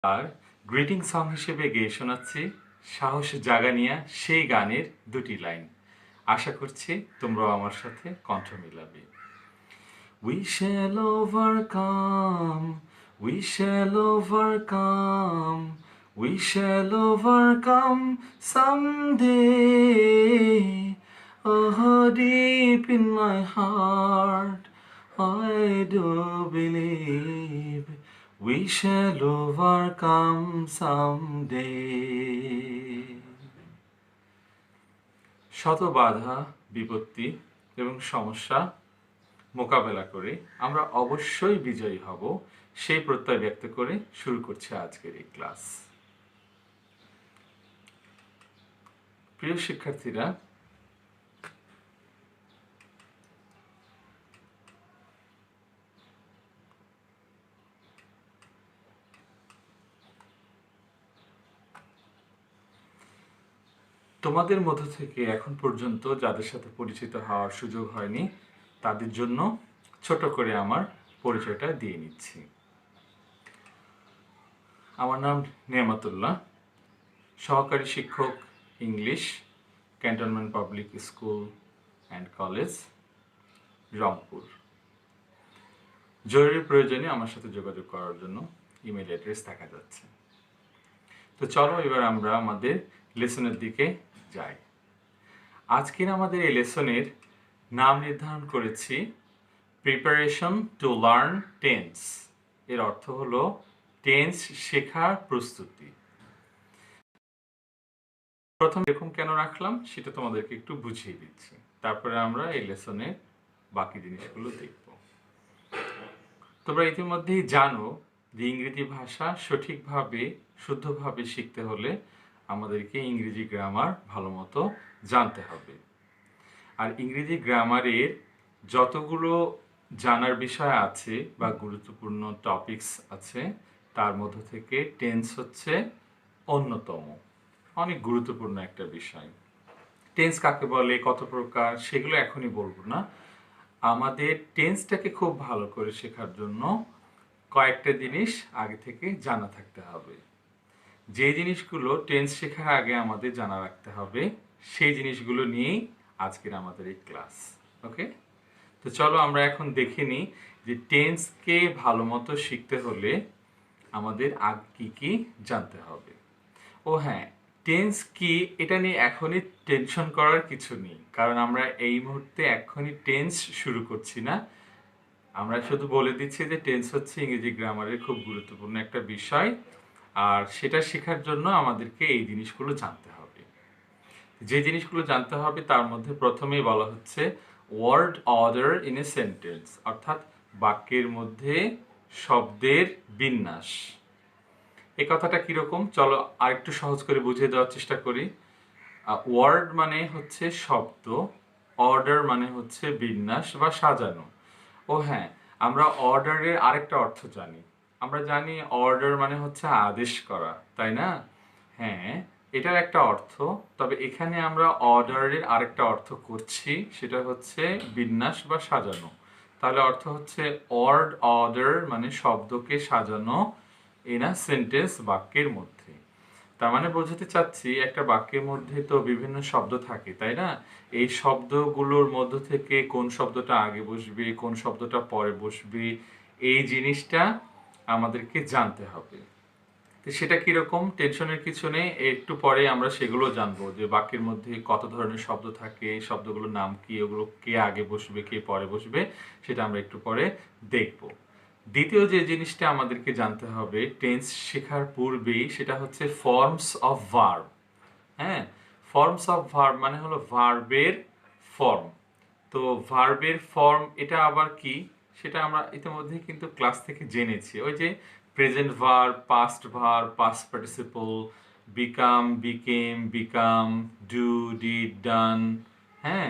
আর greeting song হিসেবে গেয়ে শোনাচ্ছি সাহস জাগানিয়া সেই গানের দুটি লাইন। আশা করছি তোমরাও আমার সাথে কণ্ঠ মিলাবে। We shall overcome, we shall overcome, we shall overcome someday. Oh, deep in my heart, I do believe we shall overcome someday. শত বাধা, বিপত্তি এবং সমস্যা মোকাবেলা করে আমরা অবশ্যই বিজয়ী হব, সেই প্রত্যয় ব্যক্ত করে শুরু করছে আজকের এই ক্লাস। প্রিয় শিক্ষার্থীরা, তোমাদের মধ্য থেকে এখন পর্যন্ত যাদের সাথে পরিচিত হওয়ার সুযোগ হয়নি তাদের জন্য ছোট করে আমার পরিচয়টা দিয়ে নিচ্ছি। আমার নাম নেয়ামতুল্লাহ, সহকারী শিক্ষক English, cantonment public school and college, Rangpur. জরুরি প্রয়োজনে আমার সাথে যোগাযোগ করার জন্য ইমেল অ্যাড্রেস দেখা যাচ্ছে। তো চলো এবার আমরা আমাদের লেসনের দিকে যাই। আজকের আমাদের এই লেসনের নাম নির্ধারণ করেছি প্রিপারেশন টু লার্ন টেন্স। এর অর্থ হলো টেন্স শেখার প্রস্তুতি। প্রথম এরকম কেন রাখলাম সেটা তোমাদেরকে একটু বুঝিয়ে দিচ্ছি, তারপরে আমরা এই লেসনের বাকি জিনিসগুলো দেখব। তোমরা ইতিমধ্যেই জানো যে ইংরেজি ভাষা সঠিকভাবে শুদ্ধভাবে শিখতে হলে আমাদেরকে ইংরেজি গ্রামার ভালো মতো জানতে হবে। আর ইংরেজি গ্রামারের যতগুলো জানার বিষয় আছে বা গুরুত্বপূর্ণ টপিকস আছে তার মধ্য থেকে টেন্স হচ্ছে অন্যতম, অনেক গুরুত্বপূর্ণ একটা বিষয়। টেন্স কাকে বলে, কত প্রকার, সেগুলো এখনই বলবো না। আমাদের টেন্সটাকে খুব ভালো করে শেখার জন্য কয়েকটা জিনিস আগে থেকে জানা থাকতে হবে। যে জিনিসগুলো টেন্স শেখার আগে আমাদের জানা রাখতে হবে সেই জিনিসগুলো নিয়েই আজকের আমাদের এই ক্লাস। ওকে, তো চলো আমরা এখন দেখে নিই যে টেন্সকে ভালো মতো শিখতে হলে আমাদের আগে কী কী জানতে হবে। ও হ্যাঁ, টেন্স কি এটা নিয়ে এখনই টেনশন করার কিছু নেই, কারণ আমরা এই মুহূর্তে এখনই টেন্স শুরু করছি না। আমরা শুধু বলে দিচ্ছি যে টেন্স হচ্ছে ইংরেজি গ্রামারের খুব গুরুত্বপূর্ণ একটা বিষয়, আর সেটা শেখার জন্য আমাদেরকে এই জিনিসগুলো জানতে হবে। যে জিনিসগুলো জানতে হবে তার মধ্যে প্রথমেই বলা হচ্ছে word order in a sentence, অর্থাৎ বাক্যের মধ্যে শব্দের বিন্যাস। এই কথাটা কিরকম, চলো আরেকটু সহজ করে বুঝিয়ে দেওয়ার চেষ্টা করি। ওয়ার্ড মানে হচ্ছে শব্দ, অর্ডার মানে হচ্ছে বিন্যাস বা সাজানো। ও হ্যাঁ, আমরা অর্ডারের আরেকটা অর্থ জানি। আমরা জানি অর্ডার মানে হচ্ছে আদেশ করা, তাই না? হ্যাঁ, এটার একটা অর্থ, তবে এখানে আমরা অর্ডারের আরেকটা অর্থ করছি, সেটা হচ্ছে বিন্যাস বা সাজানো। তাহলে অর্থ হচ্ছে ওয়ার্ড অর্ডার মানে শব্দকে সাজানো ইন আ সেন্টেন্স, বাক্যের মধ্যে। তার মানে বোঝাতে চাচ্ছি একটা বাক্যের মধ্যে তো বিভিন্ন শব্দ থাকে, তাই না? এই শব্দগুলোর মধ্য থেকে কোন শব্দটা আগে বসবে, কোন শব্দটা পরে বসবে, এই জিনিসটা আমাদেরকে জানতে হবে। তো সেটা কিরকম, টেনশনের কিছু নেই, একটু পরে আমরা সেগুলো জানবো যে বাক্যের মধ্যে কত ধরনের শব্দ থাকে, শব্দগুলোর নাম কি, ওগুলো কে আগে বসবে কে পরে বসবে, সেটা আমরা একটু পরে দেখব। দ্বিতীয় যে জিনিসটা আমাদেরকে জানতে হবে টেন্স শেখার পূর্বেই, সেটা হচ্ছে ফর্মস অফ ভার্ব। হ্যাঁ, ফর্মস অফ ভার্ব মানে হলো ভার্বের ফর্ম। তো ভার্বের ফর্ম এটা আবার কি, সেটা আমরা ইতিমধ্যে কিন্তু ক্লাস থেকে জেনেছি। ওই যে present verb, past verb, past participle, become, became, become, do, did, done, হ্যাঁ,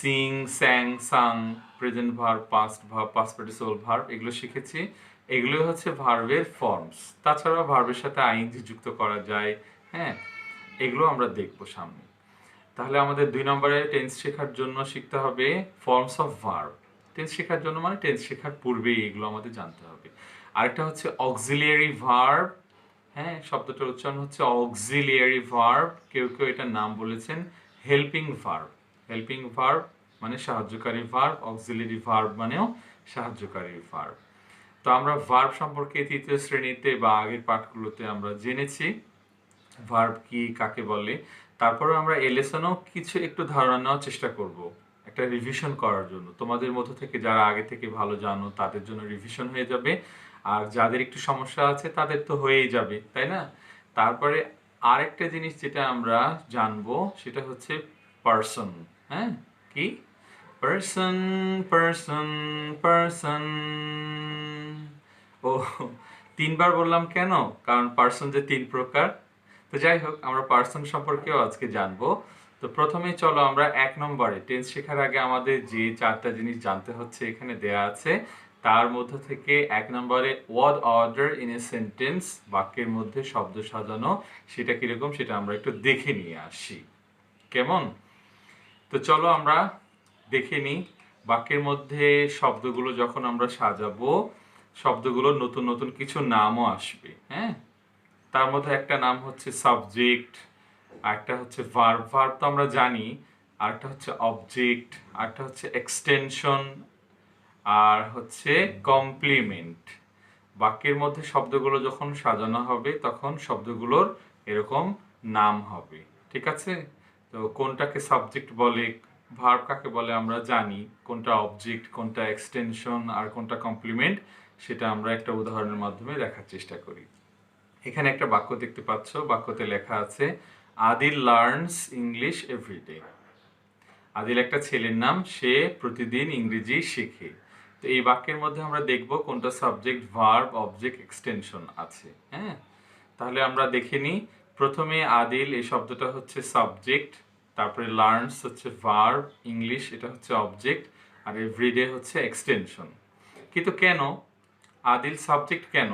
sing, sang, sung, present verb, past verb, past participle verb, এগুলো শিখেছি। এগুলো হচ্ছে ভার্বের ফর্মস। তাছাড়া ভার্বের সাথে আইএনজি যুক্ত করা যায়, হ্যাঁ, এগুলো আমরা দেখবো সামনে। তাহলে আমাদের 2 নম্বরে টেন্স শেখার জন্য শিখতে হবে ফর্মস অফ ভার্ব। টেন্স শেখার জন্য মানে টেন্স শেখার পূর্বেই এগুলো আমাদের জানতে হবে। আরেকটা হচ্ছে অক্সিলিয়ারি ভার্ব হ্যাঁ, শব্দটার উচ্চারণ হচ্ছে অক্সিলিয়ারি ভার্ব, কেউ কেউ এটার নাম বলেছেন হেল্পিং ভার্ব। হেল্পিং ভার্ব মানে সাহায্যকারী ভার্ব, অক্সিলিয়ারি ভার্ব মানেও সাহায্যকারী ভার্ব। তো আমরা ভার্ব সম্পর্কে তৃতীয় শ্রেণীতে বা আগের পাঠগুলোতে আমরা জেনেছি ভার্ব কি, কাকে বলে। তারপরে আমরা এই লেসনেও কিছু একটু ধারণা নেওয়ার চেষ্টা করব একটা রিভিশন করার জন্য। তোমাদের মধ্য থেকে যারা আগে থেকে ভালো জানো তাদের জন্য রিভিশন হয়ে যাবে, আর যাদের একটু সমস্যা আছে তাদের তো হয়েই যাবে, তাই না? তারপরে আরেকটা জিনিস যেটা আমরা জানবো সেটা হচ্ছে পার্সন। হ্যাঁ, কি? Person, person, person. ও, তিনবার বললাম কেন? কারণ পার্সন যে তিন প্রকার। তো যাই হোক, আমরা পার্সন সম্পর্কেও আজকে জানবো। তো প্রথমেই চলো আমরা 1 নম্বরে, টেন্স শেখার আগে আমাদের যে 4টা জিনিস জানতে হচ্ছে এখানে দেয়া আছে, তার মধ্যে থেকে 1 নম্বরে word order in a sentence, বাক্যের মধ্যে শব্দ সাজানো, সেটা কিরকম সেটা আমরা একটু দেখে নিয়ে আসি। কেমন? তো চলো আমরা দেখে নিই। বাক্যের মধ্যে শব্দগুলো যখন আমরা সাজাবো, শব্দগুলোর নতুন নতুন কিছু নামও আসবে। হ্যাঁ, তার মধ্যে একটা নাম হচ্ছে সাবজেক্ট, আরেকটা হচ্ছে ভার্ব, ভার্ব তো আমরা জানি, আরেকটা হচ্ছে অবজেক্ট, আরেকটা হচ্ছে এক্সটেনশন, আর হচ্ছে কমপ্লিমেন্ট। বাক্যের মধ্যে শব্দগুলো যখন সাজানো হবে তখন শব্দগুলোর এরকম নাম হবে। ঠিক আছে? তো কোনটাকে সাবজেক্ট বলে, ভার্ব কাকে বলে আমরা জানি, কোনটা অবজেক্ট, কোনটা এক্সটেনশন আর কোনটা কমপ্লিমেন্ট, সেটা আমরা একটা উদাহরণের মাধ্যমে দেখার চেষ্টা করি। এখানে একটা বাক্য দেখতে পাচ্ছ, বাক্যতে লেখা আছে Adil learns English everyday. Adil একটা ছেলের নাম, সে প্রতিদিন ইংরেজি শেখে। তো এই বাক্যের মধ্যে আমরা দেখব কোনটা সাবজেক্ট, ভার্ব, অবজেক্ট, এক্সটেনশন আছে। হ্যাঁ, তাহলে আমরা দেখে নিই। প্রথমে আদিল এই শব্দটা হচ্ছে সাবজেক্ট, তারপরে লার্নস হচ্ছে ভার্ব, ইংলিশ এটা হচ্ছে অবজেক্ট, আর এভরিডে হচ্ছে এক্সটেনশন। কিন্তু কেন আদিল সাবজেক্ট? কেন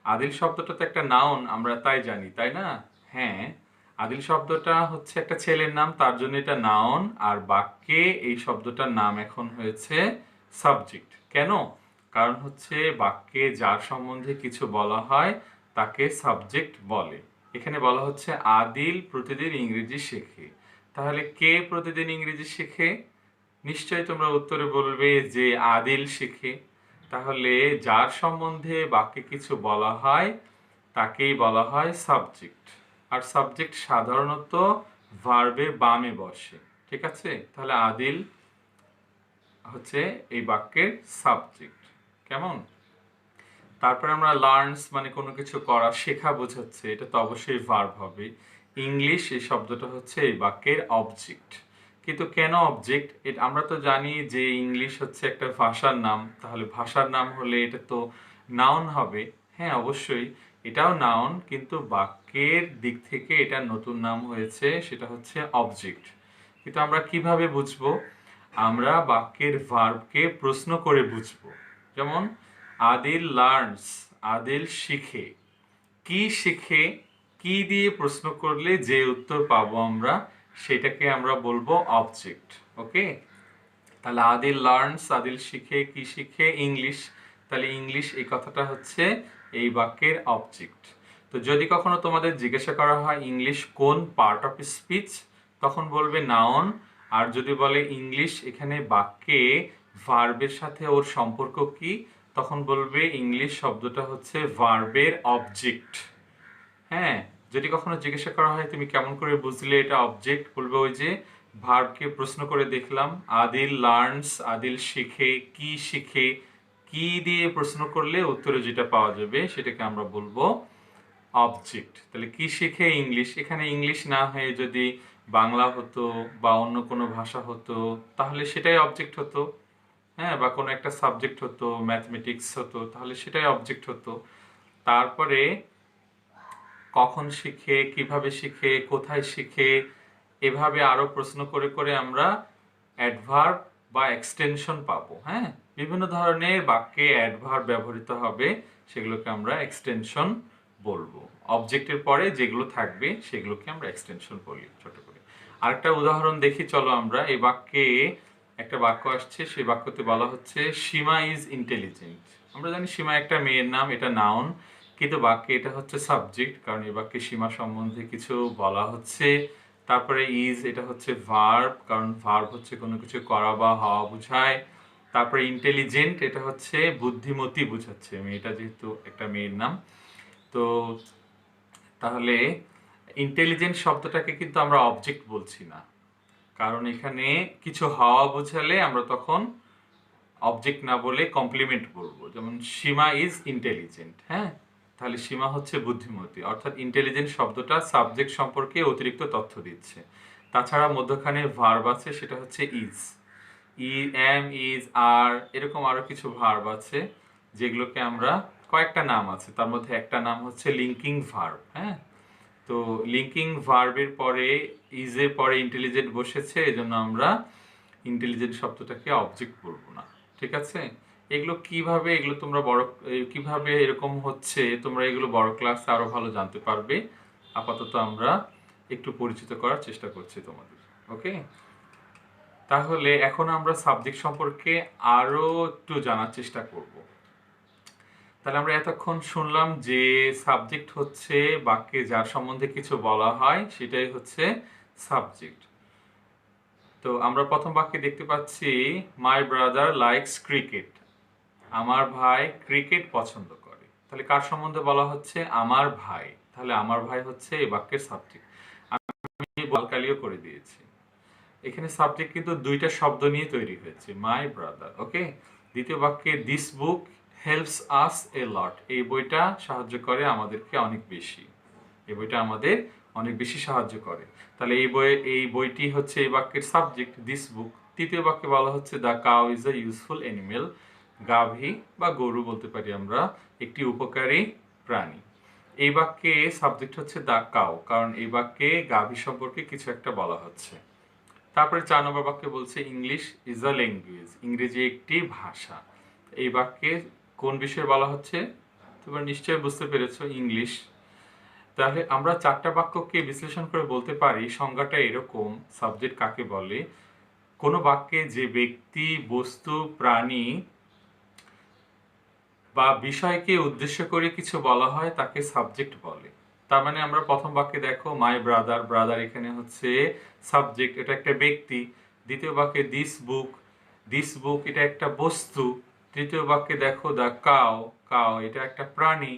আদিল শব্দটা তো একটা নাউন, আমরা তাই জানি, তাই না? হ্যাঁ, আদিল শব্দটা হচ্ছে একটা ছেলের নাম, তার জন্য এটা নাউন, আর বাক্যে এই শব্দটার নাম এখন হয়েছে সাবজেক্ট। কেন? কারণ হচ্ছে বাক্যে যার সম্বন্ধে কিছু বলা হয় তাকে সাবজেক্ট বলে। এখানে বলা হচ্ছে আদিল প্রতিদিন ইংরেজি শেখে। তাহলে কে প্রতিদিন ইংরেজি শেখে? নিশ্চয়ই তোমরা উত্তরে বলবে যে আদিল শেখে। তাহলে যার সম্বন্ধে বাক্যে কিছু বলা হয় তাকেই বলা হয় সাবজেক্ট। আর সাবজেক্ট সাধারণত ভার্বের বামে বসে। ঠিক আছে? তাহলে আদিল হচ্ছে এই বাক্যের সাবজেক্ট। কেমন? তারপরে আমরা লার্নস মানে কোনো কিছু করা, শেখা বোঝাচ্ছে, এটা তো অবশ্যই ভার্ব হবে। ইংলিশ এই শব্দটা হচ্ছে এই বাক্যের অবজেক্ট। কিন্তু কেন অবজেক্ট? আমরা তো জানি যে ইংলিশ হচ্ছে একটা ভাষার নাম, তাহলে ভাষার নাম হলে এটা তো নাউন হবে। হ্যাঁ, অবশ্যই এটাও নাউন, কিন্তু বাক্যের দিক থেকে এটা নতুন নাম হয়েছে, সেটা হচ্ছে অবজেক্ট। কিন্তু আমরা কিভাবে বুঝবো? আমরা বাক্যের ভার্বকে প্রশ্ন করে বুঝবো। যেমন আদিল লার্নস, আদিল শিখে। কি শিখে? কি দিয়ে প্রশ্ন করলে যে উত্তর পাবো আমরা সেটাকে আমরা বলবো অবজেক্ট। ওকে, তাহলে আদিল লার্নস, আদিল শিখে, কি শিখে? ইংলিশ। তাহলে ইংলিশ এই কথাটা হচ্ছে এই বাক্যের অবজেক্ট। তো যদি কখনো তোমাদের জিজ্ঞাসা করা হয় ইংলিশ কোন পার্ট অফ স্পিচ, তখন বলবে নাউন। আর যদি বলে ইংলিশ এখানে বাক্যে ভার্বের সাথে ওর সম্পর্ক কি, তখন বলবে ইংলিশ শব্দটা হচ্ছে ভার্বের অবজেক্ট। হ্যাঁ, যদি কখনো জিজ্ঞাসা করা হয় তুমি কেমন করে বুঝলে এটা অবজেক্ট, বলবে ওই যে ভার্বকে প্রশ্ন করে দেখলাম, আদিল লার্নস, আদিল শিখে, কি শিখে, কি দিয়ে প্রশ্ন করলে উত্তরে যেটা পাওয়া যাবে সেটাকে আমরা বলবো অবজেক্ট। তাহলে কি শিখে? ইংলিশ। এখানে ইংলিশ না হয়ে যদি বাংলা হতো বা অন্য কোনো ভাষা হতো তাহলে সেটাই অবজেক্ট হতো। হ্যাঁ, বা কোনো একটা সাবজেক্ট হতো, ম্যাথমেটিক্স হতো, তাহলে সেটাই অবজেক্ট হতো। তারপরে কখন শিখে, কিভাবে শিখে, কোথায় শিখে, এভাবে আরো প্রশ্ন করে করে আমরা অ্যাডভার্ব বা এক্সটেনশন পাবো। হ্যাঁ, বিভিন্ন ধরনের বাক্যে অ্যাডভার্ব ব্যবহৃত হবে, সেগুলোকে আমরা এক্সটেনশন বলবো। অবজেক্টের পরে যেগুলো থাকবে সেগুলোকে আমরা এক্সটেনশন বলি ছোট করে। আরেকটা উদাহরণ দেখি চলো আমরা। এই বাক্যে একটা বাক্য আসছে, সেই বাক্যতে বলা হচ্ছে সীমা ইজ ইন্টেলিজেন্ট। আমরা জানি সীমা একটা মেয়ের নাম, এটা নাউন, কিন্তু বাক্যে এটা হচ্ছে সাবজেক্ট, কারণ এই বাক্যে সীমা সম্বন্ধে কিছু বলা হচ্ছে। তারপরে ইজ, এটা হচ্ছে ভার্ব, কারণ ভার্ব হচ্ছে কোনো কিছু করা বা হওয়া বোঝায়। তারপরে ইন্টেলিজেন্ট, এটা হচ্ছে বুদ্ধিমতী বোঝাচ্ছে, মেয়েটা যেহেতু একটা মেয়ের নাম। তো তাহলে ইন্টেলিজেন্ট শব্দটাকে কিন্তু আমরা অবজেক্ট বলছি না, কারণ এখানে কিছু হওয়া বোঝালে আমরা তখন অবজেক্ট না বলে কমপ্লিমেন্ট বলবো। যেমন সীমা ইজ ইন্টেলিজেন্ট, হ্যাঁ, তাহলে সীমা হচ্ছে বুদ্ধিমতী, অর্থাৎ ইন্টেলিজেন্ট শব্দটা সাবজেক্ট সম্পর্কে অতিরিক্ত তথ্য দিচ্ছে। তাছাড়া মধ্যখানে ভার্ব আছে, সেটা হচ্ছে ইজ, এম, ইজ, আর এরকম আরো কিছু ভার্ব আছে যেগুলোকে আমরা, কয়েকটা নাম আছে, তার মধ্যে একটা নাম হচ্ছে লিঙ্কিং ভার্ব। হ্যাঁ, তো লিঙ্কিং ভার্বের পরে ইজের পরে ইন্টেলিজেন্ট বসেছে, এজন্য আমরা ইন্টেলিজেন্ট শব্দটাকে অবজেক্ট বলবো না। ঠিক আছে, এগুলো কিভাবে, এগুলো তোমরা কিভাবে এরকম হচ্ছে, তোমরা এগুলো বড় ক্লাসে আরো ভালো জানতে পারবে। আপাতত আমরা একটু পরিচিত করার চেষ্টা করছি তোমাদের। ওকে, তাহলে এখন আমরা সাবজেক্ট সম্পর্কে আরো একটু জানার চেষ্টা করব। তাহলে আমরা এতক্ষণ শুনলাম যে সাবজেক্ট হচ্ছে বাক্যে যার সম্বন্ধে কিছু বলা হয় সেটাই হচ্ছে সাবজেক্ট। তো আমরা প্রথম বাক্যে দেখতে পাচ্ছি মাই ব্রাদার লাইকস ক্রিকেট, আমার ভাই ক্রিকেট পছন্দ করে। তাহলে কার সম্বন্ধে বলা হচ্ছে? আমার ভাই। তাহলে আমার ভাই হচ্ছে এই বাক্যের সাবজেক্ট। আমি বলকালিও করে দিয়েছি। এখানে সাবজেক্ট কিন্তু দুইটা শব্দ নিয়ে তৈরি হয়েছে, মাই ব্রাদার। ওকে, দ্বিতীয় বাক্যে দিস বুক হেল্পস আস এ লট, এই বইটা সাহায্য করে আমাদেরকে অনেক বেশি, এই বইটা আমাদের অনেক বেশি সাহায্য করে। তাহলে এই বইটি হচ্ছে এই বাক্যের সাবজেক্ট, দিস বুক। তৃতীয় বাক্যে বলা হচ্ছে the cow is a useful animal, গাভী বা গরু বলতে পারি আমরা, একটি উপকারী প্রাণী। এই বাক্যে সাবজেক্ট হচ্ছে দ্য কাউ, কারণ এই বাক্যে গাভী সম্পর্কে কিছু একটা বলা হচ্ছে। তারপরে 4 নম্বর বাক্যে বলছে ইংলিশ ইজ আ ল্যাঙ্গুয়েজ, ইংরেজি একটি ভাষা। এই বাক্যে কোন বিষয়ে বলা হচ্ছে? তোমরা নিশ্চয়ই বুঝতে পেরেছো, ইংলিশ। তাহলে আমরা 4টা বাক্যকে বিশ্লেষণ করে বলতে পারি সংজ্ঞাটা এরকম, সাবজেক্ট কাকে বলে? কোনো বাক্যে যে ব্যক্তি, বস্তু, প্রাণী বা বিষয়কে উদ্দেশ্য করে কিছু বলা হয় তাকে সাবজেক্ট বলে। তার মানে আমরা প্রথম বাক্যে দেখো মাই ব্রাদার, ব্রাদার এখানে হচ্ছে সাবজেক্ট, এটা একটা ব্যক্তি। দ্বিতীয় বাক্যে দিস বুক এটা একটা বস্তু। তৃতীয় বাক্যে দেখো দ্য কাউ, কাউ এটা একটা প্রাণী।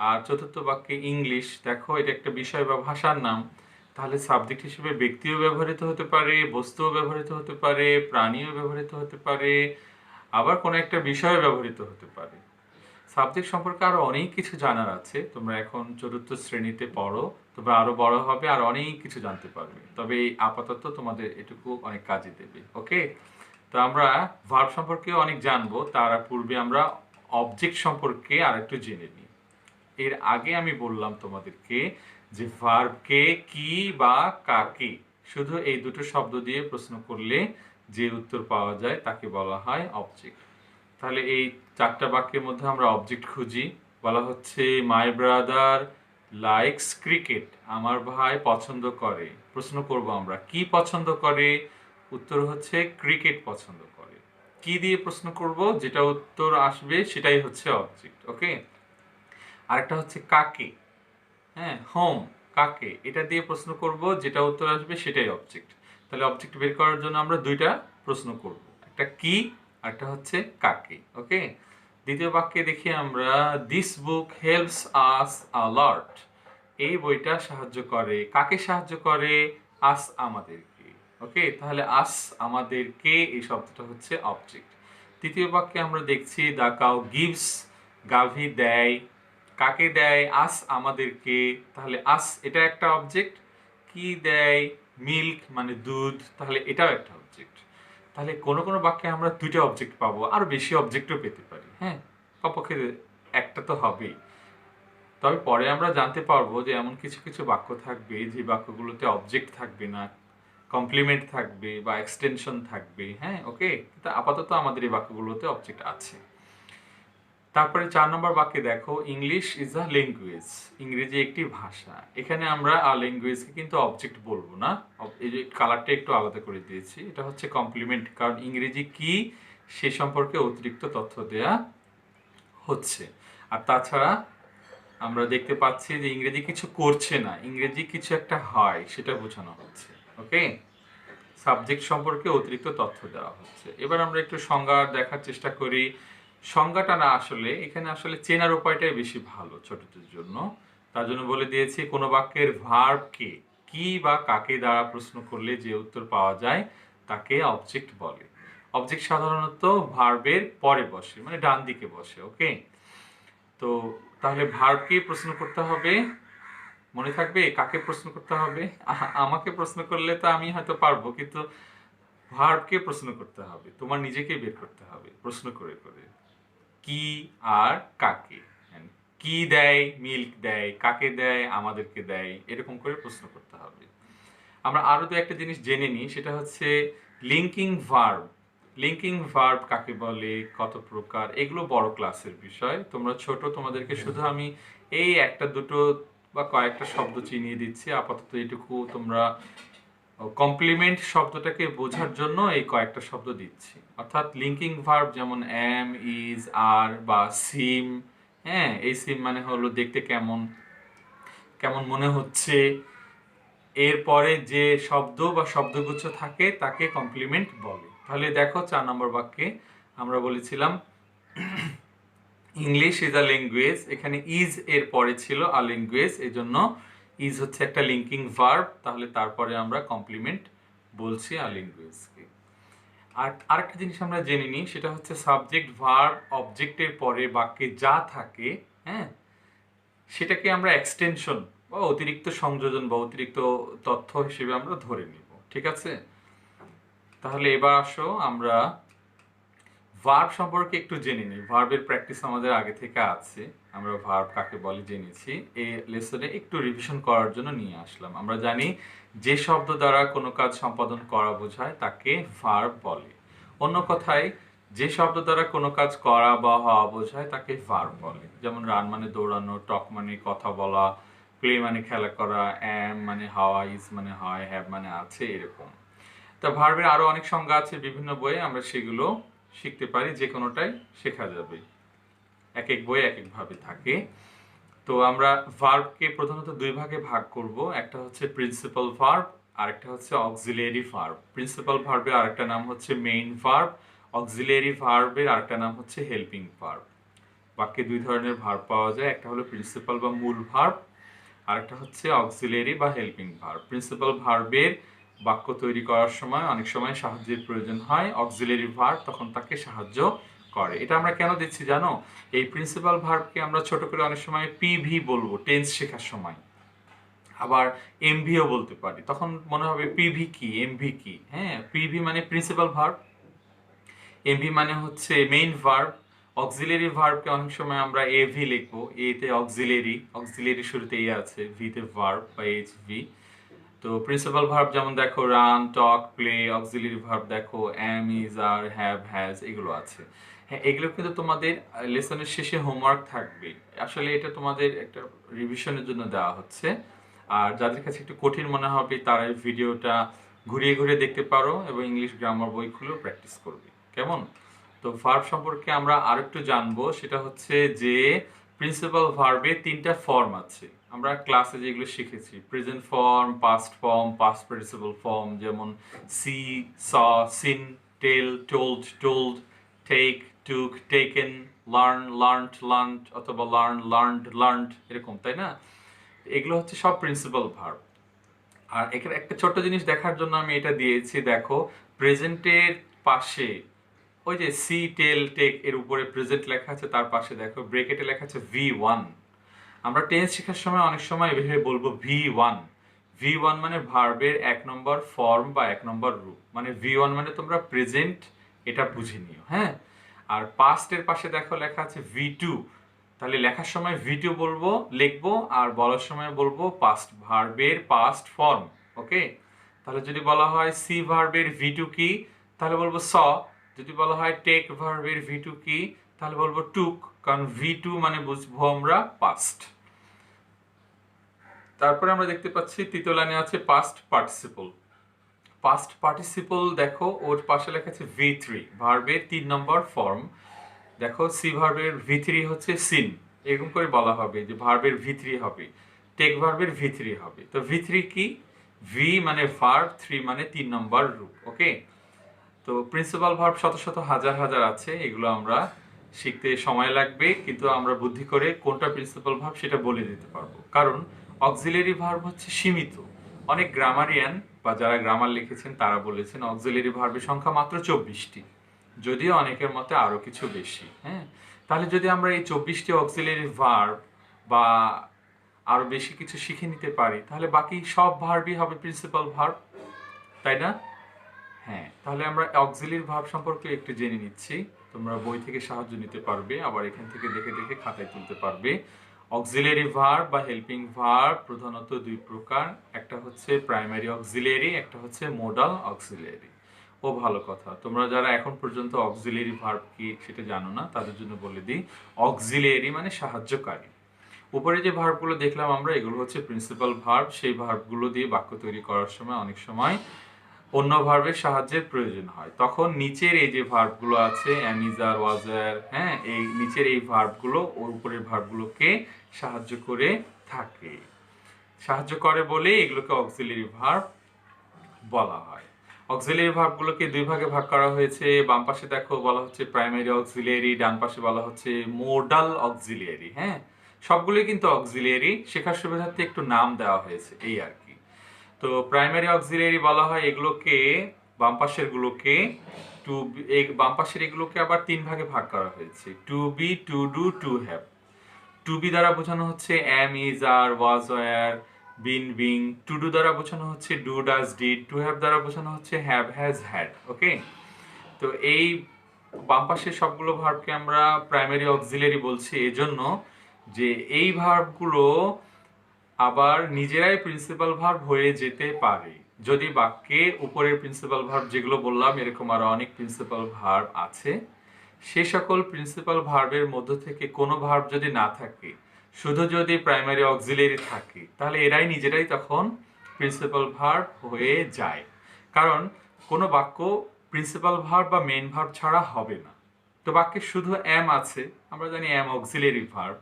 আর চতুর্থ বাক্যে ইংলিশ, দেখো এটা একটা বিষয় বা ভাষার নাম। তাহলে সাবজেক্ট হিসেবে ব্যক্তিও ব্যবহৃত হতে পারে, বস্তুও ব্যবহৃত হতে পারে, প্রাণীও ব্যবহৃত হতে পারে, আবার কোনো একটা বিষয় ব্যবহৃত হতে পারে। সাবজেক্ট সম্পর্কে আরো অনেক কিছু জানার আছে, তোমরা এখন 4র্থ শ্রেণীতে পড়ো, তোমরা আরো বড় হবে আর অনেক কিছু জানতে পারবে, তবে এই আপাতত তোমাদের এটুকু অনেক কাজে দেবে। ওকে, তো আমরা ভার্ব সম্পর্কে অনেক জানবো, তার পূর্বে আমরা অবজেক্ট সম্পর্কে আর একটু জেনে নিই। এর আগে আমি বললাম তোমাদেরকে যে ভার্বকে কি বা কাকে, শুধু এই দুটো শব্দ দিয়ে প্রশ্ন করলে যে উত্তর পাওয়া যায় তাকে বলা হয় অবজেক্ট। তাহলে এই 4টা বাক্যের মধ্যে আমরা অবজেক্ট খুঁজি। বলা হচ্ছে মাই ব্রাদার লাইকস ক্রিকেট, আমার ভাই পছন্দ করে। প্রশ্ন করব আমরা কি পছন্দ করে? উত্তর হচ্ছে ক্রিকেট পছন্দ করে। কি দিয়ে প্রশ্ন করব? যেটা উত্তর আসবে সেটাই হচ্ছে অবজেক্ট। ওকে, আরেকটা হচ্ছে কাকে, হ্যাঁ, হোম, কাকে, এটা দিয়ে প্রশ্ন করব, যেটা উত্তর আসবে সেটাই অবজেক্ট। তাহলে অবজেক্ট বের করার জন্য আমরা দুইটা প্রশ্ন করব, একটা কি আর একটা হচ্ছে কাকে। ওকে, দ্বিতীয় বাক্যে দেখি আমরা দিস বুক হেল্পস আস আ লট, এই বইটা সাহায্য করে, কাকে সাহায্য করে? আস, আমাদেরকে। ওকে, তাহলে আস, আমাদেরকে, এই শব্দটা হচ্ছে অবজেক্ট। তৃতীয় বাক্যে আমরা দেখছি দ্য কাউ গিভস, গাভী দেয়, কাকে দেয়? আস, আমাদেরকে। তাহলে আস এটা একটা অবজেক্ট। কি দেয়? মিল্ক মানে দুধ, তাহলে এটাও একটা অবজেক্ট। তাহলে কোনো কোনো বাক্যে আমরা দুইটা অবজেক্ট পাবো, আরো বেশি অবজেক্টও পেতে পারি। হ্যাঁ, কমপক্ষে একটা তো হবেই। তবে পরে আমরা জানতে পারবো যে এমন কিছু কিছু বাক্য থাকবে যে বাক্যগুলোতে অবজেক্ট থাকবে না, কমপ্লিমেন্ট থাকবে বা এক্সটেনশন থাকবে। হ্যাঁ, ওকে, কিন্তু আপাতত আমাদের এই বাক্যগুলোতে অবজেক্ট আছে। তারপরে 4 নম্বর বাক্যে দেখো ইংলিশ ইজ আ ল্যাঙ্গুয়েজ, ইংরেজি একটি ভাষা। এখানে আমরা ল্যাঙ্গুয়েজকে কিন্তু অবজেক্ট বলবো না, এই যে কালারটা একটু আলাদা করে দিয়েছি, এটা হচ্ছে কমপ্লিমেন্ট, কারণ ইংরেজি কি সে সম্পর্কে অতিরিক্ত তথ্য দেয়া হচ্ছে। আর তাছাড়া আমরা দেখতে পাচ্ছি যে ইংরেজি কিছু করছে না, ইংরেজি কিছু একটা হয়, সেটা বোঝানো হচ্ছে। ওকে, সাবজেক্ট সম্পর্কে অতিরিক্ত তথ্য দেওয়া হচ্ছে। এবার আমরা একটু সংজ্ঞা দেখার চেষ্টা করি। সংজ্ঞাটা না, আসলে এখানে আসলে চেনার উপায়টাই বেশি ভালো ছোটদের জন্য। তার জন্য বলে দিয়েছি কোনো বাক্যের ভার্ব কে, কি বা কাকে দ্বারা প্রশ্ন করলে যে উত্তর পাওয়া যায় তাকে অবজেক্ট বলে। অবজেক্ট সাধারণত ভার্বের পরে বসে, মানে ডান দিকে বসে। ওকে, তো তাহলে ভার্বকে প্রশ্ন করতে হবে, মনে থাকবে কাকে প্রশ্ন করতে হবে। আমাকে প্রশ্ন করলে তো আমি হয়তো পারবো, কিন্তু ভার্বকে প্রশ্ন করতে হবে, তোমার নিজেকে বের করতে হবে প্রশ্ন করে করে। কি আর কাকে, কি দেয়, মিল্ক দেয়, কাকে দেয়, আমাদেরকে দেয়, এরকম করে প্রশ্ন করতে হবে। আমরা আরো তো একটা জিনিস জেনে নিই, সেটা হচ্ছে লিঙ্কিং ভার্ব। লিঙ্কিং ভার্ব কাকে বলে, কত প্রকার, এগুলো বড় ক্লাসের বিষয়। তোমরা ছোট, তোমাদেরকে শুধু আমি এই একটা দুটো বা কয়েকটা শব্দ চিনিয়ে দিচ্ছি আপাতত। এটুকু তোমরা কমপ্লিমেন্ট শব্দটাকে বোঝার জন্য এই কয়েকটা শব্দ দিচ্ছি। অর্থাৎ লিঙ্কিং ভার্ব যেমন এম, ইজ, আর বা সিম। হ্যাঁ, এই সিম মানে হলো দেখতে কেমন, কেমন মনে হচ্ছে, এরপরে যে শব্দ বা শব্দগুচ্ছ থাকে তাকে কমপ্লিমেন্ট বলে। তাহলে দেখো 4 নম্বর বাক্যে আমরা বলেছিলাম ইংলিশ ইজ আ ল্যাঙ্গুয়েজ। এখানে ইজ এর পরে ছিল আ ল্যাঙ্গুয়েজ, এই জন্য ইজ হচ্ছে একটা লিঙ্কিং ভার্ব। তাহলে তারপরে আমরা কমপ্লিমেন্ট বলছি আ ল্যাঙ্গুয়েজকে। আর আরেকটা জিনিস আমরা জেনে নিই, সেটা হচ্ছে সাবজেক্ট ভার্ব অবজেক্টের পরে বাক্যে যা থাকে, হ্যাঁ, সেটাকে আমরা এক্সটেনশন বা অতিরিক্ত সংযোজন বা অতিরিক্ত তথ্য হিসেবে আমরা ধরে নিব। ঠিক আছে, তাহলে এবার আসো আমরা ভার্ব সম্পর্কে একটু জেনে নিই। ভার্বের প্র্যাকটিস আমাদের আগে থেকে আছে, আমরা ভার্ব কাকে বলে জেনেছি। এই লেসনে একটু রিভিশন করার জন্য নিয়ে আসলাম। আমরা জানি যে শব্দ দ্বারা কোনো কাজ সম্পাদন করা বোঝায় তাকে ভার্ব বলে। অন্য কথায়, যে শব্দ দ্বারা কোনো কাজ করা বা হওয়া বোঝায় তাকে ভার্ব বলে। যেমন রান মানে দৌড়ানো, টক মানে কথা বলা, প্লে মানে খেলা করা, অ্যাম মানে হওয়া, ইজ মানে হয়, হ্যাভ মানে আছে, এরকম। তা ভার্বের আরো অনেক সংজ্ঞা আছে বিভিন্ন বইয়ে, আমরা সেগুলো শিখতে পারি, যে কোনোটাই শেখা যাবে। এক এক বই এক এক ভাবে থাকে। তো আমরা ভার্বকে প্রধানত দুই ভাগে ভাগ করব, একটা হচ্ছে প্রিন্সিপাল ভার্ব, আরেকটা হচ্ছে অক্সিলিয়ারি ভার্ব। প্রিন্সিপাল ভার্বের আরেকটা নাম হচ্ছে মেইন ভার্ব, অক্সিলিয়ারি ভার্বের আরেকটা নাম হচ্ছে হেল্পিং ভার্ব। বাক্যে দুই ধরনের ভার্ব পাওয়া যায়, একটা হলো প্রিন্সিপাল বা মূল ভার্ব, আরেকটা হচ্ছে অক্সিলিয়ারি বা হেল্পিং ভার্ব। প্রিন্সিপাল ভার্বের বাক্য তৈরি করার সময় অনেক সময় সাহায্যের প্রয়োজন হয়, অক্সিলিয়ারি ভার্ব তখন তাকে সাহায্য করে। এটা আমরা কেন দিচ্ছি জানো? এই প্রিন্সিপাল ভার্বকে আমরা ছোট করে অনেক সময় পিভি বলবো টেন্স শেখার সময়, আবার এমভিও বলতে পারি। তখন মনে হবে পিভি কি, এমভি কি। হ্যাঁ, পিভি মানে প্রিন্সিপাল ভার্ব, এমভি মানে হচ্ছে মেইন ভার্ব। অক্সিলিয়ারি ভার্বকে অনেক সময় আমরা এভি লিখবো, এতে অক্সিলিয়ারি, অক্সিলিয়ারি শুরুতে এ আছে, ভিতে ভার্ব বা এইচ ভি। তো প্রিন্সিপাল ভার্ব যেমন দেখো run, talk, play. Auxiliary verb দেখো am, is, are, have, has, এগুলো আছে। হ্যাঁ, এগুলো কিন্তু তোমাদের লেসনের শেষে হোমওয়ার্ক থাকবে। আসলে এটা তোমাদের একটা রিভিশনের জন্য দেওয়া হচ্ছে। আর যাদের কাছে একটু কঠিন মনে হবে তারা এই ভিডিওটা ঘুরিয়ে ঘুরিয়ে দেখতে পারো এবং ইংলিশ গ্রামার বই খুলেও প্র্যাকটিস করবে। কেমন? তো ভার্ব সম্পর্কে আমরা আরেকটু জানবো, সেটা হচ্ছে যে প্রিন্সিপাল ভার্বে 3টা ফর্ম আছে। আমরা ক্লাসে যেগুলো শিখেছি, present form, past form, past participle form, যেমন সি, স, সিন, টেল, টোল্ড, টোল্ড, টেক, টুক, টেকেন, লার্ন, লার্নড, লার্নড, অথবা লার্ন, লার্নড, লার্নড, এরকম, তাই না? এগুলো হচ্ছে সব প্রিন্সিপাল ভার্ব। আর এখানে একটা ছোট্ট জিনিস দেখার জন্য আমি এটা দিয়েছি, দেখো প্রেজেন্টের পাশে ওই যে সি, টেল, টেক এর উপরে প্রেজেন্ট লেখা আছে, তার পাশে দেখো ব্রেকেটে লেখা আছে V1। আমরা টেন্স শেখার সময় অনেক সময় এভাবে বলবো V1। V1 মানে ভার্বের 1 নম্বর ফর্ম বা 1 নম্বর রূপ, মানে V1 মানে তোমরা প্রেজেন্ট, এটা বুঝে নিও। হ্যাঁ, আর পাস্টের পাশে দেখো লেখা আছে V2। তাহলে লেখার সময় V2 বলবো, লিখবো, আর বলার সময় বলবো পাস্ট, ভার্বের পাস্ট ফর্ম। ওকে, তাহলে যদি বলা হয় সি ভার্বের V2 কি, তাহলে বলবো স। যদি বলা হয় টেক ভার্বের V2 কি, তাহলে বলবো টুক, কারণ V2 মানে বুঝবো আমরা পাস্ট। তারপরে আমরা দেখতে পাচ্ছি তৃতীয় লাইনে আছে পাস্ট পার্টিসিপল। পাস্ট পার্টিসিপল দেখো ওর পাশে লেখা আছে V3, ভার্বের 3 নম্বর ফর্ম। দেখো সি ভার্বের V3 হচ্ছে সিন, এরকম করে বলা হবে যে ভার্বের V3 হবে, টেক ভার্বের V3 হবে। তো V3 কি? ভি মানে ভার্ব, 3 মানে 3 নম্বর রূপ। ওকে, তো প্রিন্সিপাল ভার্ব শত শত হাজার হাজার আছে, এগুলো আমরা শিখতে সময় লাগবে, কিন্তু আমরা বুদ্ধি করে কোনটা প্রিন্সিপাল ভার্ব সেটা বলে দিতে পারবো। কারণ অক্সিলারি ভার্ব হচ্ছে সীমিত। অনেক গ্রামারিয়ান বা যারা গ্রামার লিখেছেন তারা বলেছেন অক্সিলারি ভার্বের সংখ্যা মাত্র 24টি, যদিও অনেকের মতে আরো কিছু বেশি। হ্যাঁ, তাহলে যদি আমরা এই 24টি অক্সিলারি ভার্ব বা আরো বেশি কিছু শিখে নিতে পারি, তাহলে বাকি সব ভার্বই হবে প্রিন্সিপাল ভার্ব, তাই না? হ্যাঁ, তাহলে আমরা অক্সিলারি ভার্ব সম্পর্কে একটু জেনে নিচ্ছি। তোমরা বই থেকে সাহায্য নিতে পারবে, আবার এখান থেকে দেখে দেখে খাতায় তুলতে পারবে। অক্সিলারি ভার্ব বা হেল্পিং ভার্ব প্রধানত দুই প্রকার, একটা হচ্ছে প্রাইমারি অক্সিলারি, একটা হচ্ছে মোডাল অক্সিলারি। ও ভালো কথা, তোমরা যারা এখন পর্যন্ত অক্সিলারি ভার্ব কি সেটা জানো না, তাদের জন্য বলে দিই, অক্সিলারি মানে সাহায্যকারী। উপরে যে ভার্বগুলো দেখলাম আমরা, এগুলো হচ্ছে প্রিন্সিপাল ভার্ব। সেই ভার্বগুলো দিয়ে বাক্য তৈরি করার সময় অনেক সময় অন্য ভার্বের সাহায্যের প্রয়োজন হয়, তখন নিচের এই যে ভার্বগুলো আছে অ্যামিজার, ওয়াজার, হ্যাঁ, এই নিচের এই ভার্বগুলো ওর উপরের ভার্বগুলোকে সাহায্য করে থাকে, সাহায্য করে বলে এগুলোকে অক্সিলারি ভার্ব বলা হয়। অক্সিলারি ভার্বগুলোকে দুই ভাগে ভাগ করা হয়েছে। বাম পাশে দেখো বলা হচ্ছে প্রাইমারি অক্সিলারি, ডান পাশে বলা হচ্ছে মোডাল অক্সিলারি। হ্যাঁ, সবগুলোই কিন্তু অক্সিলারি, শেখার সুবিধার্থে একটু নাম দেওয়া হয়েছে এই আর কি। তো প্রাইমারি অক্সিলারি বলা হয় এগুলোকে, বাম পাশের গুলোকে টু, বাম পাশের এগুলোকে আবার তিন ভাগে ভাগ করা হয়েছে, to be, to do, to have. To be দ্বারা বোঝানো হচ্ছে am, is, are, was, were, been, being. To do দ্বারা বোঝানো হচ্ছে do, does, did. To have দ্বারা বোঝানো হচ্ছে হ্যাভ, হ্যাজ, হ্যাড। ওকে, তো এই বাম পাশের সবগুলো ভার্বকে আমরা প্রাইমারি অক্সিলারি বলছি এজন্য যে এই ভার্বগুলো আবার নিজেরাই প্রিন্সিপাল ভার্ব হয়ে যেতে পারে যদি বাক্যে উপরের প্রিন্সিপাল ভার্ব যেগুলো বললাম এরকম আরো অনেক প্রিন্সিপাল ভার্ব আছে, সে সকল প্রিন্সিপাল ভার্বের মধ্য থেকে কোনো ভার্ব যদি না থাকে, শুধু যদি প্রাইমারি অক্সিলারি থাকে, তাহলে এরাই নিজেরাই তখন প্রিন্সিপাল ভার্ব হয়ে যায়। কারণ কোনো বাক্য প্রিন্সিপাল ভার্ব বা মেইন ভার্ব ছাড়া হবে না। তো বাক্যে শুধু এম আছে, আমরা জানি এম অক্সিলারি ভার্ব,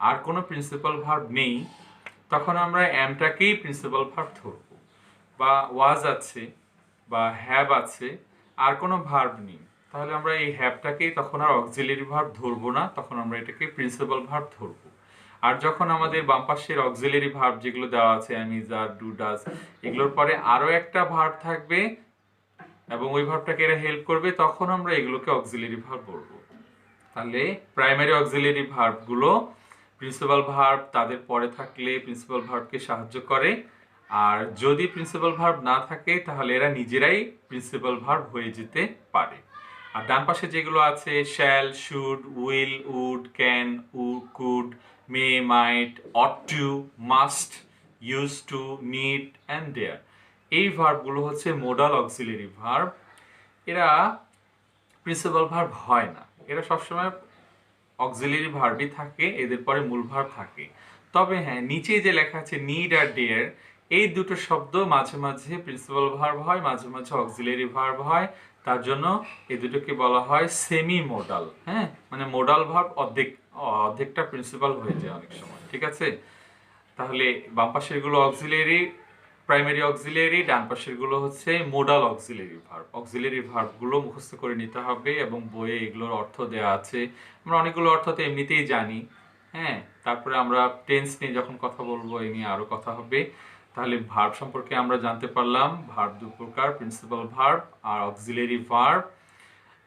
আর কোনো প্রিন্সিপাল ভার্ব নেই, তখন আমরা এমটাকেই প্রিন্সিপাল ভার্ব ধরব। বা ওয়াজ আছে বা হ্যাভ আছে, আর কোনো ভার্ব নেই, তাহলে আমরা এই হ্যাভটাকেই তখন আর অক্সিলারি ভার্ব ধরবো না, তখন আমরা এটাকে প্রিন্সিপাল ভার্ব ধরবো। আর যখন আমাদের বাম পাশের অক্সিলারি ভার্ব যেগুলো দেওয়া আছে am, is, are, do, does, এগুলোর পরে আরো একটা ভার্ব থাকবে এবং ওই ভার্বটাকে এরা হেল্প করবে, তখন আমরা এগুলোকে অক্সিলারি ভার্ব বলবো। তাহলে প্রাইমারি অক্সিলারি ভার্বগুলো প্রিন্সিপাল ভার্ব তাদের পরে থাকলে প্রিন্সিপাল ভার্বকে সাহায্য করে, আর যদি প্রিন্সিপাল ভার্ব না থাকে তাহলে এরা নিজেরাই প্রিন্সিপাল ভার্ব হয়ে যেতে পারে। আর ডান পাশে যেগুলো আছে shall, should, will, would, can, could, may, might, ought to, must, use to, need and dare, এই ভার্বগুলো হচ্ছে মোডাল অক্সিলারি ভার্ব। এরা প্রিন্সিপাল ভার্ব হয় না, এরা সবসময় অক্সিলারি ভার্বই থাকে, এদের পরে মূল ভার্ব থাকে। তবে হ্যাঁ, নিচে যে লেখা আছে নিড আর ডেয়ার, এই দুটো শব্দ মাঝে মাঝে প্রিন্সিপাল ভার্ব হয়, মাঝে মাঝে অক্সিলারি ভার্ব হয়, তার জন্য এই দুটোকে বলা হয় সেমি মোডাল। হ্যাঁ, মানে মোডাল ভার্ব অর্ধেকটা প্রিন্সিপাল হয়ে যায় অনেক সময়, ঠিক আছে? তাহলে বাম পাশের গুলো অক্সিলারি, প্রাইমারি অক্সিলারি, ডান পাশের গুলো হচ্ছে modal auxiliary verb. Auxiliary verb গুলো মুখস্থ করে নিতে হবে এবং বইয়ে এগুলোর অর্থ দেওয়া আছে, আমরা অনেকগুলো অর্থ তো এমনিতেই জানি। হ্যাঁ, তারপরে আমরা টেন্স নিয়ে যখন কথা বলবো এই নিয়ে আরো কথা হবে। তাহলে ভার্ব সম্পর্কে আমরা জানতে পারলাম, ভার্ব দু প্রকার, প্রিন্সিপাল ভার্ব আর অক্সিলারি ভার্ব।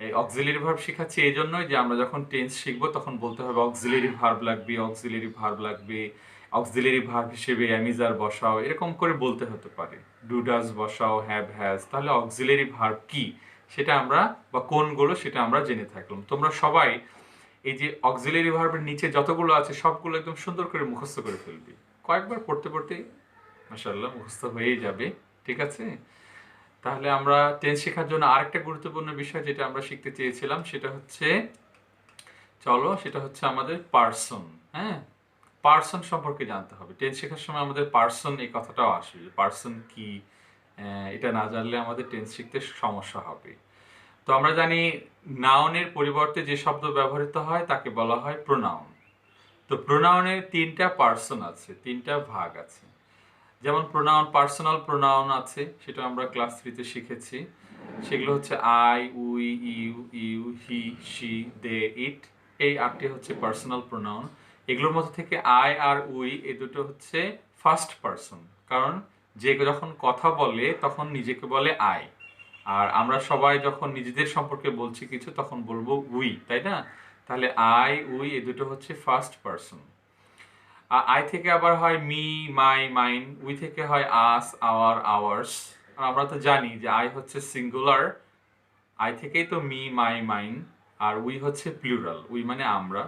এই অক্সিলারি ভার্ব শেখাচ্ছি এই জন্যই যে আমরা যখন টেন্স শিখবো তখন বলতে হবে অক্সিলারি ভার্ব লাগবে, অক্সিলারি ভার্ব লাগবে, অক্সিলারি ভার্ব হিসেবে অ্যামিজার বসাও, এরকম করে বলতে হতে পারে, ডু, ডাজ বসাও, হ্যাভ, হ্যাজ। তাহলে অক্সিলারি ভার্ব কি সেটা আমরা, বা কোনগুলো সেটা আমরা জেনে থাকলাম। তোমরা সবাই এই যে অক্সিলারি ভার্বের নিচে যতগুলো আছে সবগুলো একদম সুন্দর করে মুখস্থ করে ফেলবে, কয়েকবার পড়তে পড়তে মাশাআল্লাহ মুখস্থ হয়েই যাবে, ঠিক আছে? তাহলে আমরা টেন্স শেখার জন্য আরেকটা গুরুত্বপূর্ণ বিষয় যেটা আমরা শিখতে চেয়েছিলাম সেটা হচ্ছে, চলো সেটা হচ্ছে আমাদের পার্সন। হ্যাঁ, পার্সন সম্পর্কে জানতে হবে। টেন্স শেখার সময় আমাদের পার্সন এই কথাটাও আসবে, পার্সন কি, এটা না জানলে আমাদের টেন্স শিখতে সমস্যা হবে। তো আমরা জানি নাউনের পরিবর্তে যে শব্দ ব্যবহৃত হয় তাকে বলা হয় প্রোনাউন। তো প্রোনাউনের তিনটা পার্সন আছে, তিনটা ভাগ আছে। যেমন প্রোনাউন, পার্সোনাল প্রোনাউন আছে, সেটা আমরা ক্লাস 3-তে শিখেছি। সেগুলো হচ্ছে I, we, you, he, she, they, it. এই 8টি হচ্ছে পার্সোনাল প্রোনাউন। এগুলোর মধ্যে থেকে আই আর উই এই দুটো হচ্ছে ফার্স্ট পার্সন, কারণ যে যখন কথা বলে তখন নিজেকে বলে আই, আর আমরা সবাই যখন নিজেদের সম্পর্কে বলছি কিছু তখন বলবো উই, তাই না? তাহলে আই, উই এই দুটো হচ্ছে ফার্স্ট পার্সন। আই থেকে আবার হয় মি, মাই, মাইন। উই থেকে হয় আস, আওয়ার, আওয়ার্স। আমরা তো জানি যে আই হচ্ছে সিঙ্গুলার, আই থেকেই তো মি, মাই, মাইন। আর উই হচ্ছে প্লুরাল, উই মানে আমরা,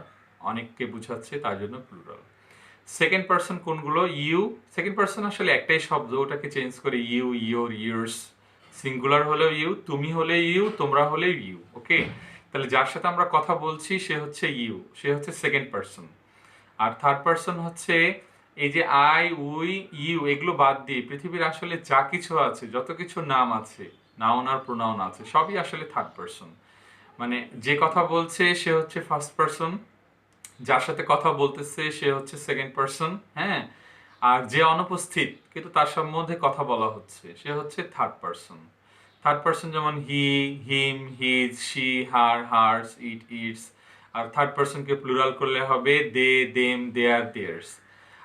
অনেককে বুঝাচ্ছে তার জন্য প্লুরাল। সেকেন্ড পার্সন কোনগুলো? ইউ। সেকেন্ড পার্সন আসলে একটাই শব্দ, ওটাকে চেঞ্জ করে ইউ, ইয়োর, ইয়ার্স। সিঙ্গুলার হলেও ইউ, তুমি হলে ইউ, তোমরা হলে ইউ। ওকে, তাহলে যার সাথে আমরা কথা বলছি সে হচ্ছে ইউ, সে হচ্ছে সেকেন্ড পার্সন। আর থার্ড পার্সন হচ্ছে এই যে আই, উই, ইউ এগুলো বাদ দিয়ে পৃথিবীর আসলে যা কিছু আছে, যত কিছু নাম আছে, নাউন আর প্রোনাউন আছে, সবই আসলে থার্ড পার্সন। মানে যে কথা বলছে সে হচ্ছে ফার্স্ট পার্সন, যার সাথে কথা বলতেছে সে হচ্ছে সেকেন্ড পার্সন, হ্যাঁ। আর যে অনুপস্থিত কিন্তু তার সম্বন্ধে কথা বলা হচ্ছে সে হচ্ছে থার্ড পার্সন। থার্ড পার্সন যেমন he, him, his, she, her, hers, it, its. আর থার্ড পার্সনকে প্লুরাল করলে হবে দে, দেম, দেয়ার, দেয়ার্স।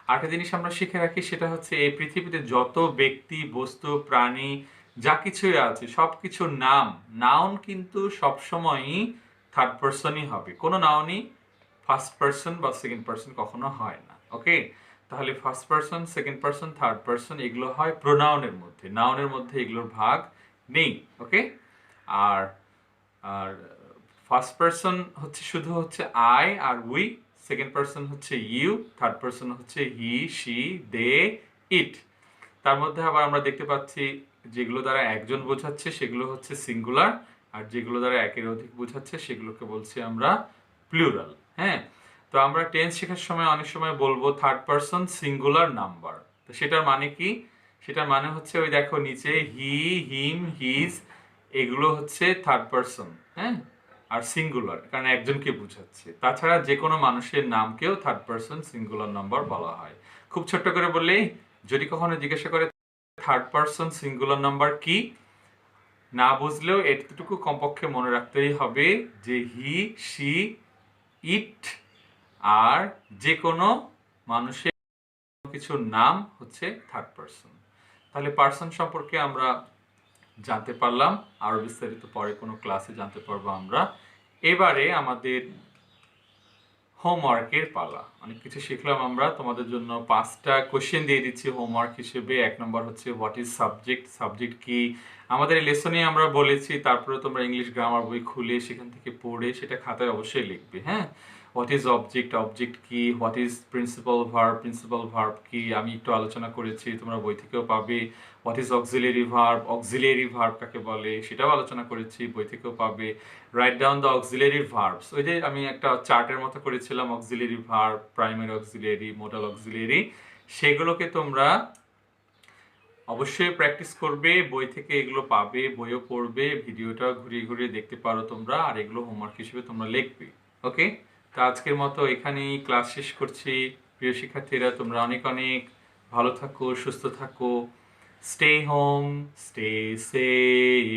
আরেকটা জিনিস আমরা শিখে রাখি, সেটা হচ্ছে এই পৃথিবীতে যত ব্যক্তি, বস্তু, প্রাণী যা কিছুই আছে সব কিছুর নাম, নাউন কিন্তু সবসময়ই থার্ড পার্সনই হবে। কোনো নাউনই ফার্স্ট পার্সন বা সেকেন্ড পার্সন কখনো হয় না। ওকে, তাহলে first person, second person, third person এগুলো হয় প্রোনাউনের মধ্যে, নাউনের মধ্যে এগুলোর ভাগ নেই। ওকে, আর আর ফার্স্ট পার্সন হচ্ছে শুধু হচ্ছে আই আর উই, সেকেন্ড পার্সন হচ্ছে ইউ, থার্ড পার্সন হচ্ছে হি, শি, দে, ইট। তার মধ্যে আবার আমরা দেখতে পাচ্ছি যেগুলো দ্বারা একজন বোঝাচ্ছে সেগুলো হচ্ছে সিঙ্গুলার, আর যেগুলো দ্বারা একের অধিক বোঝাচ্ছে সেগুলোকে বলছি আমরা প্লুরাল। হ্যাঁ, তো আমরা টেন্স শেখার সময় অনেক সময় বলবো থার্ড পার্সন সিঙ্গুলার নাম্বার। তো সেটার মানে কি? সেটার মানে হচ্ছে ওই দেখো নিচে হি, হিম, হিজ এগুলো হচ্ছে থার্ড পার্সন, হ্যাঁ, আর সিঙ্গুলার, কারণ একজনকে বোঝাচ্ছে। তাছাড়া যে কোনো মানুষের নামকেও থার্ড পার্সন সিঙ্গুলার নাম্বার বলা হয়। খুব ছোট্ট করে বললেই, যদি কখনো জিজ্ঞাসা করে থার্ড পার্সন সিঙ্গুলার নাম্বার কি, না বুঝলেও এতটুকু কমপক্ষে মনে রাখতেই হবে যে হি, শি, ইট আর যে কোনো মানুষের কিছুর নাম হচ্ছে থার্ড পার্সন। তাহলে পার্সন সম্পর্কে আমরা জানতে পারলাম, আরো বিস্তারিত পরে কোনো ক্লাসে জানতে পারবো আমরা। এবারে আমাদের হোমওয়ার্কের পালা। অনেক কিছু শিখলাম আমরা, তোমাদের জন্য 5টা কোশ্চেন দিয়ে দিচ্ছি হোমওয়ার্ক হিসেবে। 1 নম্বর হচ্ছে হোয়াট ইজ সাবজেক্ট, সাবজেক্ট কি আমাদের এই লেসনে আমরা বলেছি, তারপরে তোমরা ইংলিশ গ্রামার বই খুলে সেখান থেকে পড়ে সেটা খাতায় অবশ্যই লিখবে। হ্যাঁ, হোয়াট ইজ অবজেক্ট, অবজেক্ট কি, what is principal verb, principal verb কি আমি একটু আলোচনা করেছি, তোমরা বই থেকেও পাবে। What is auxiliary verb, auxiliary verb কাকে বলে সেটাও আলোচনা করেছি, বই থেকেও পাবে। Write down the auxiliary verbs, ওই যে আমি একটা চার্টের মতো করেছিলাম auxiliary verb, primary auxiliary, modal auxiliary, সেগুলোকে তোমরা অবশ্যই প্র্যাকটিস করবে, বই থেকে এগুলো পাবে, বইও পড়বে, ভিডিওটা ঘুরিয়ে ঘুরিয়ে দেখতে পারো তোমরা, আর এগুলো হোমওয়ার্ক হিসেবে তোমরা লিখবে। ওকে, তো আজকের মতো এখানেই ক্লাস শেষ করছি। প্রিয় শিক্ষার্থীরা, তোমরা অনেক অনেক ভালো থাকো, সুস্থ থাকো। Stay home, stay safe.